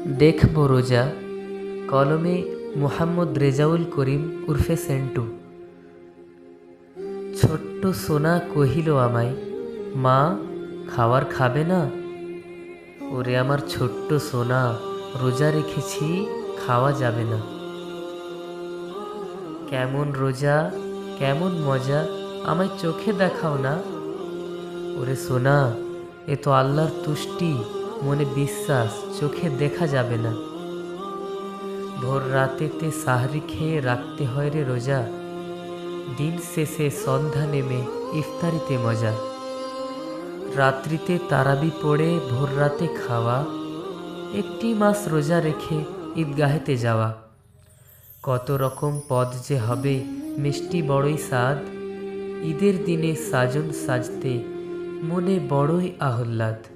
দেখব রোজা, কলমে মোহাম্মদ রেজাউল করিম উর্ফে সেন্টু। ছোট্ট সোনা কহিল আমায়, মা খাওয়ার খাবে না? ওরে আমার ছোট্ট সোনা, রোজা রেখেছি, খাওয়া যাবে না। কেমন রোজা, কেমন মজা, আমায় চোখে দেখাও না। ওরে সোনা, এ তো আল্লাহর তুষ্টি, মনে বিশ্বাস, চোখে দেখা যাবে না। ভোর রাতেতে সাহরি খেয়ে রাখতে হয় রে রোজা, দিন শেষে সন্ধ্যা নেমে ইফতারিতে মজা। রাত্রিতে তারাবি পড়ে ভোর রাতে খাওয়া, একটি মাস রোজা রেখে ঈদগাহেতে যাওয়া। কত রকম পদ যে হবে, মিষ্টি বড়ই স্বাদ, ঈদের দিনে সাজন সাজতে মনে বড়ই আহ্লাদ।